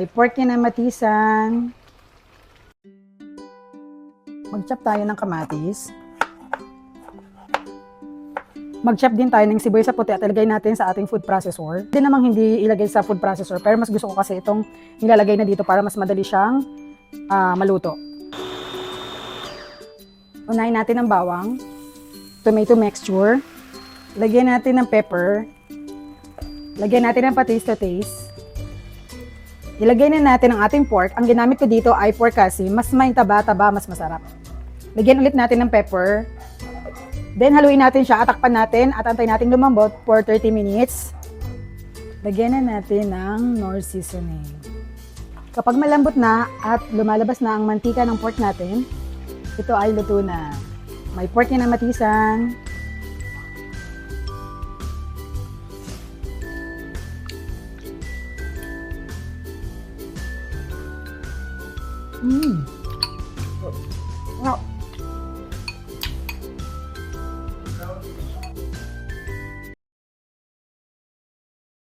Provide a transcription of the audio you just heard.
May pork na matisan. Mag-chop tayo ng kamatis. Mag-chop din tayo ng sibuyas sa puti at ilagay natin sa ating food processor. Hindi namang hindi ilagay sa food processor, pero mas gusto ko kasi itong nilalagay na dito para mas madali siyang maluto. Unahin natin ang bawang, tomato mixture, lagyan natin ng pepper, lagyan natin ng patis to taste. Ilagay na natin ang ating pork. Ang ginamit ko dito ay pork kasi mas may taba-taba, mas masarap. Lagyan ulit natin ng pepper. Then, haluin natin siya, atakpan natin at antayin natin lumambot for 30 minutes. Lagyan na natin ng Knorr seasoning. Kapag malambot na at lumalabas na ang mantika ng pork natin, ito ay luto na. May pork na matisan.